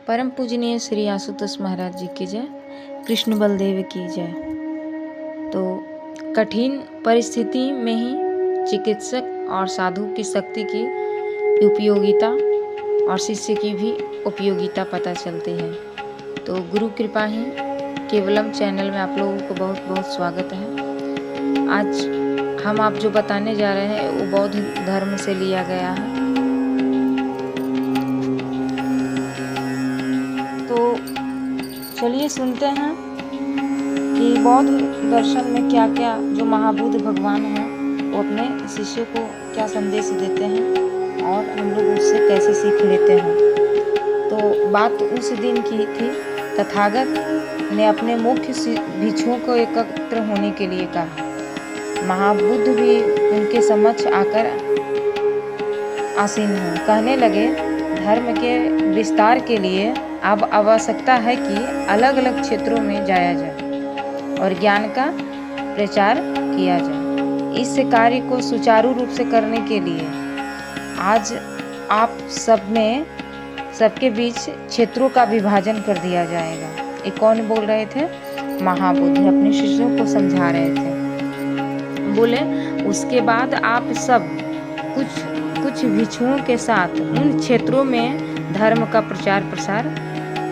परम पूजनीय श्री आशुतोष महाराज जी की जय, कृष्ण बलदेव की जय। तो कठिन परिस्थिति में ही चिकित्सक और साधु की शक्ति की उपयोगिता और शिष्य की भी उपयोगिता पता चलती है। तो गुरु कृपा ही केवलम चैनल में आप लोगों को बहुत बहुत स्वागत है। आज हम आप जो बताने जा रहे हैं वो बौद्ध धर्म से लिया गया है। तो चलिए सुनते हैं कि बौद्ध दर्शन में क्या क्या जो महाबुद्ध भगवान हैं वो अपने शिष्यों को क्या संदेश देते हैं और हम लोग उससे कैसे सीख लेते हैं। तो बात उस दिन की थी, तथागत ने अपने मुख्य भिक्षुओं को एकत्र होने के लिए कहा। महाबुद्ध भी उनके समक्ष आकर आसीन हुए। कहने लगे, धर्म के विस्तार के लिए अब आवश्यकता है कि अलग अलग क्षेत्रों में जाया जाए और ज्ञान का प्रचार किया जाए। इस कार्य को सुचारू रूप से करने के लिए आज आप सबके बीच क्षेत्रों का विभाजन कर दिया जाएगा। ये कौन बोल रहे थे? महाबुद्ध अपने शिष्यों को समझा रहे थे। बोले उसके बाद आप सब कुछ भिक्षुओं के साथ उन क्षेत्रों में धर्म का प्रचार प्रसार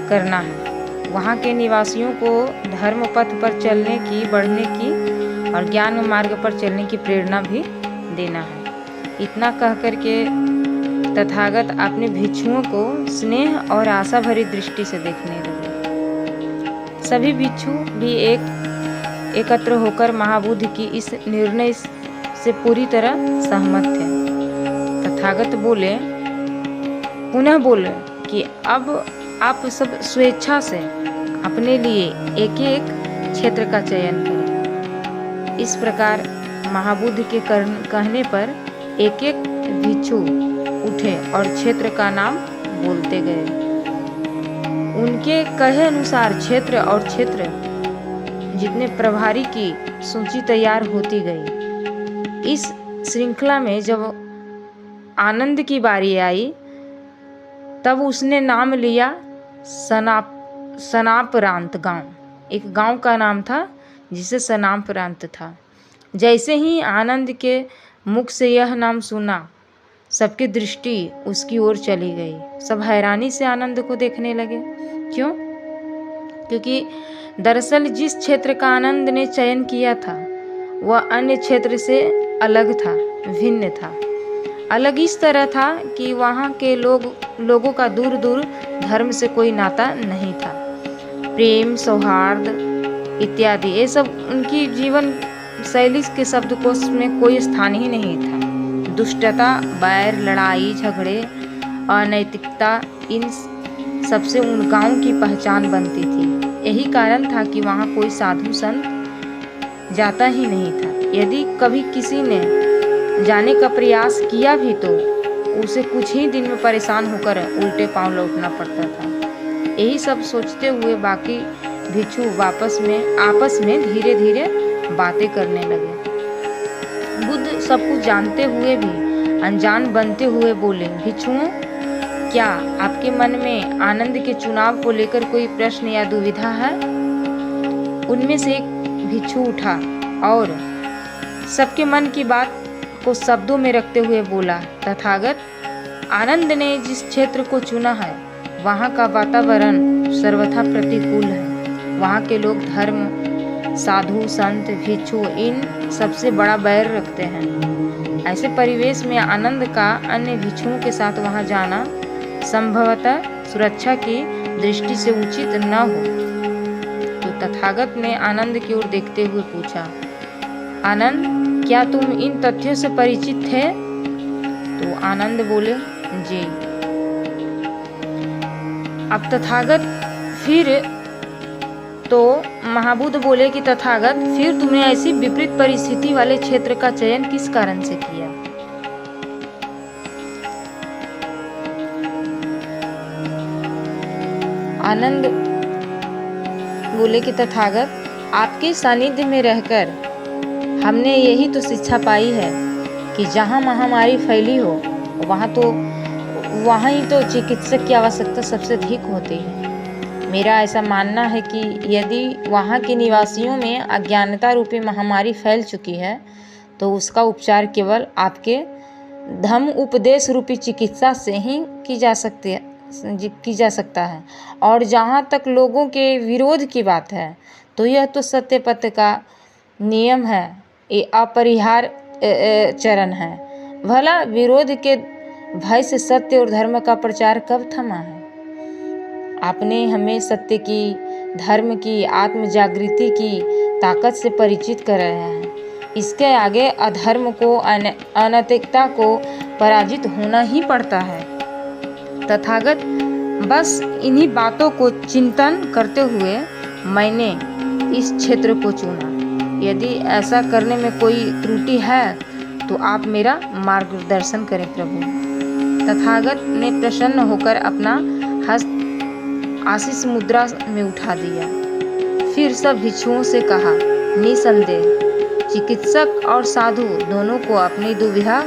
करना है। वहाँ के निवासियों को धर्म पथ पर चलने की, बढ़ने की और ज्ञान मार्ग पर चलने की प्रेरणा भी देना है। इतना कह करके तथागत अपने भिक्षुओं को स्नेह और आशा भरी दृष्टि से देखने लगे। सभी भिक्षु भी एकत्र होकर महाबुद्ध की इस निर्णय से पूरी तरह सहमत थे। तथागत पुनः बोले कि अब आप सब स्वेच्छा से अपने लिए एक एक क्षेत्र का चयन करें। इस प्रकार महाबुद्ध के कहने पर एक एक भिक्षु उठे और क्षेत्र का नाम बोलते गए। उनके कहे अनुसार क्षेत्र जितने प्रभारी की सूची तैयार होती गई। इस श्रृंखला में जब आनंद की बारी आई तब उसने नाम लिया सनापरांत गांव। एक गांव का नाम था जिसे सनापरांत था। जैसे ही आनंद के मुख से यह नाम सुना, सबकी दृष्टि उसकी ओर चली गई। सब हैरानी से आनंद को देखने लगे। क्यों? क्योंकि दरअसल जिस क्षेत्र का आनंद ने चयन किया था वह अन्य क्षेत्र से अलग था, भिन्न था। अलग इस तरह था कि वहाँ के लोगों का दूर दूर धर्म से कोई नाता नहीं था। प्रेम, सौहार्द इत्यादि ये सब उनकी जीवन शैली के शब्दकोश में कोई स्थान ही नहीं था। दुष्टता, बैर, लड़ाई, झगड़े, अनैतिकता, इन सबसे उन गांव की पहचान बनती थी। यही कारण था कि वहाँ कोई साधु संत जाता ही नहीं था। यदि कभी किसी ने जाने का प्रयास किया भी तो उसे कुछ ही दिन में परेशान होकर उल्टे पांव लौटना पड़ता था। यही सब सोचते हुए बाकी भिक्षु आपस में धीरे धीरे बातें करने लगे। बुद्ध सब कुछ जानते हुए भी अनजान बनते हुए बोले, भिक्षुओं, क्या आपके मन में आनंद के चुनाव को लेकर कोई प्रश्न या दुविधा है? उनमें से एक भिक्षु उठा और सबके मन की बात को शब्दों में रखते हुए बोला, तथागत, आनंद ने जिस क्षेत्र को चुना है वहाँ का वातावरण सर्वथा प्रतिकूल है। वहाँ के लोग धर्म, साधु, संत, भिक्षु इन सबसे बड़ा बैर रखते हैं। ऐसे परिवेश में आनंद का अन्य भिक्षुओं के साथ वहाँ जाना संभवतः सुरक्षा की दृष्टि से उचित न हो। तो तथागत ने आनंद की ओर देखते हुए पूछा, आनंद, क्या तुम इन तथ्यों से परिचित थे? तो आनंद बोले, जी। अब तथागत महाबुद्ध बोले कि तथागत, फिर तुमने ऐसी विपरीत परिस्थिति वाले क्षेत्र का चयन किस कारण से किया? आनंद बोले कि तथागत, आपके सानिध्य में रहकर हमने यही तो शिक्षा पाई है कि जहाँ महामारी फैली हो वहाँ तो वहाँ ही तो चिकित्सक की आवश्यकता सबसे अधिक होती है। मेरा ऐसा मानना है कि यदि वहाँ के निवासियों में अज्ञानता रूपी महामारी फैल चुकी है तो उसका उपचार केवल आपके धम्म उपदेश रूपी चिकित्सा से ही की जा सकता है। और जहाँ तक लोगों के विरोध की बात है तो यह तो सत्य पथ का नियम है, ये अपरिहार्य चरण है। भला विरोध के भय से सत्य और धर्म का प्रचार कब थमा है? आपने हमें सत्य की, धर्म की, आत्म जागृति की ताकत से परिचित कराया है। इसके आगे अधर्म को, अनैतिकता को पराजित होना ही पड़ता है। तथागत बस इन्हीं बातों को चिंतन करते हुए मैंने इस क्षेत्र को चुना। यदि ऐसा करने में कोई त्रुटि है तो आप मेरा मार्गदर्शन करें प्रभु। तथागत ने प्रसन्न होकर अपना हस्त आशीष मुद्रा में उठा दिया। फिर सब भिक्षुओं से कहा, निसंदेह चिकित्सक और साधु दोनों को अपनी दुविधा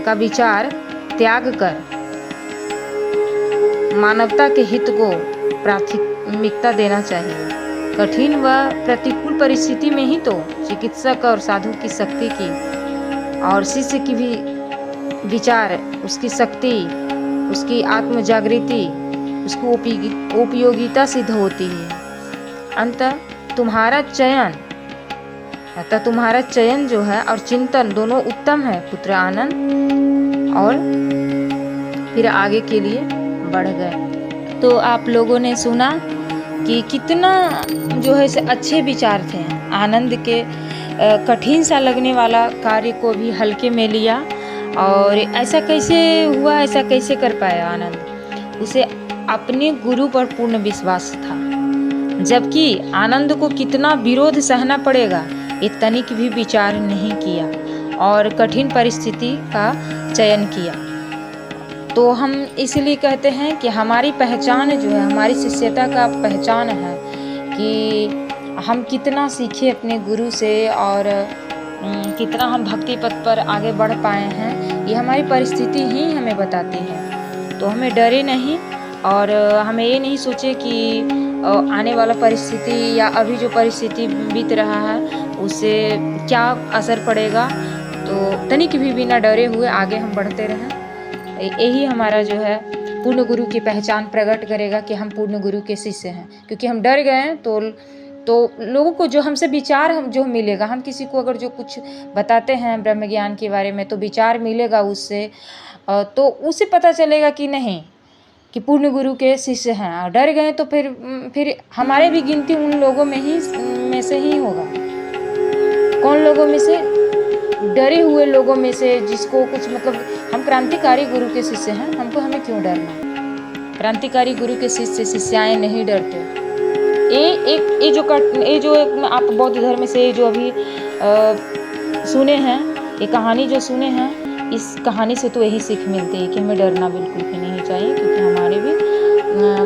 का विचार त्याग कर मानवता के हित को प्राथमिकता देना चाहिए। कठिन व प्रतिकूल परिस्थिति में ही तो चिकित्सक और साधु की शक्ति की और शिष्य की भी विचार, उसकी शक्ति, उसकी आत्म जागृति, उसकी उपयोगिता सिद्ध होती है। अतः तुम्हारा चयन जो है और चिंतन दोनों उत्तम है पुत्र आनंद। और फिर आगे के लिए बढ़ गए। तो आप लोगों ने सुना कि कितना जो है से अच्छे विचार थे। आनंद के कठिन सा लगने वाला कार्य को भी हल्के में लिया। और ऐसा कैसे हुआ, ऐसा कैसे कर पाया आनंद? उसे अपने गुरु पर पूर्ण विश्वास था। जबकि आनंद को कितना विरोध सहना पड़ेगा ये तनिक भी विचार नहीं किया और कठिन परिस्थिति का चयन किया। तो हम इसलिए कहते हैं कि हमारी पहचान जो है, हमारी शिष्यता का पहचान है कि हम कितना सीखे अपने गुरु से और कितना हम भक्ति पथ पर आगे बढ़ पाए हैं, ये हमारी परिस्थिति ही हमें बताती है। तो हमें डरे नहीं और हमें ये नहीं सोचे कि आने वाला परिस्थिति या अभी जो परिस्थिति बीत रहा है उससे क्या असर पड़ेगा। तो तनिक भी बिना डरे हुए आगे हम बढ़ते रहें। यही हमारा जो है पूर्ण गुरु की पहचान प्रकट करेगा कि हम पूर्ण गुरु के शिष्य हैं। क्योंकि हम डर गए हैं तो लोगों को जो हमसे विचार जो मिलेगा, हम किसी को अगर जो कुछ बताते हैं ब्रह्म ज्ञान के बारे में तो विचार मिलेगा उससे, तो उससे पता चलेगा कि नहीं कि पूर्ण गुरु के शिष्य हैं। और डर गए तो फिर हमारे भी गिनती उन लोगों में से ही होगा। कौन लोगों में से? डरे हुए लोगों में से, जिसको कुछ मतलब हम क्रांतिकारी गुरु के शिष्य हैं, हमें क्यों डरना? क्रांतिकारी गुरु के शिष्य शिष्याएं नहीं डरते। ये जो आप बौद्ध धर्म से जो अभी सुने हैं, ये कहानी जो सुने हैं, इस कहानी से तो यही सीख मिलती है कि हमें डरना बिल्कुल भी नहीं चाहिए। क्योंकि हमारे भी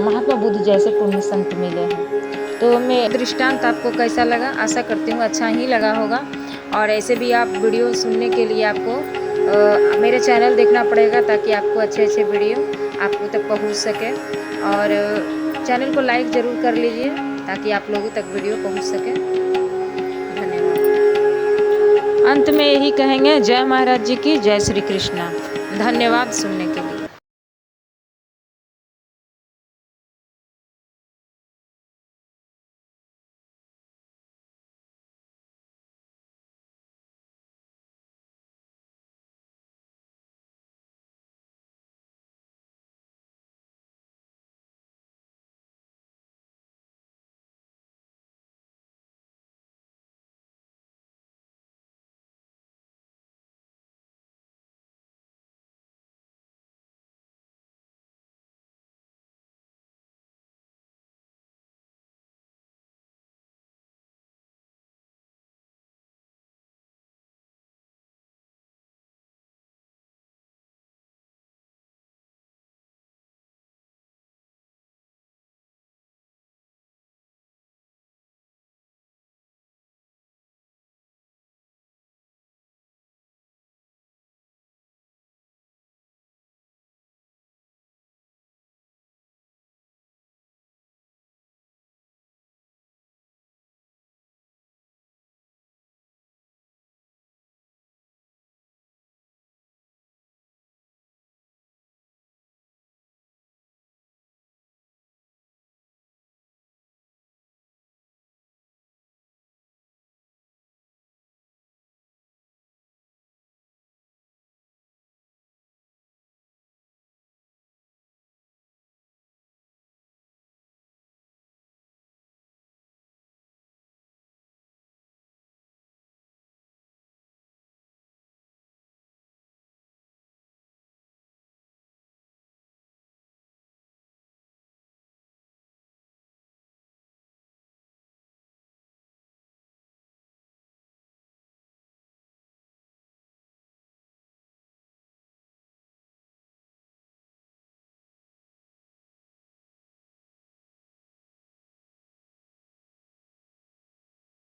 महात्मा बुद्ध जैसे पुण्य संत मिले हैं। तो मैं दृष्टांत आपको कैसा लगा? आशा करती हूँ अच्छा ही लगा होगा। और ऐसे भी आप वीडियो सुनने के लिए आपको मेरे चैनल देखना पड़ेगा ताकि आपको अच्छे वीडियो आपको तक पहुंच सके। और चैनल को लाइक ज़रूर कर लीजिए ताकि आप लोगों तक वीडियो पहुंच सके। धन्यवाद। अंत में यही कहेंगे, जय महाराज जी की, जय श्री कृष्णा। धन्यवाद सुनने के लिए।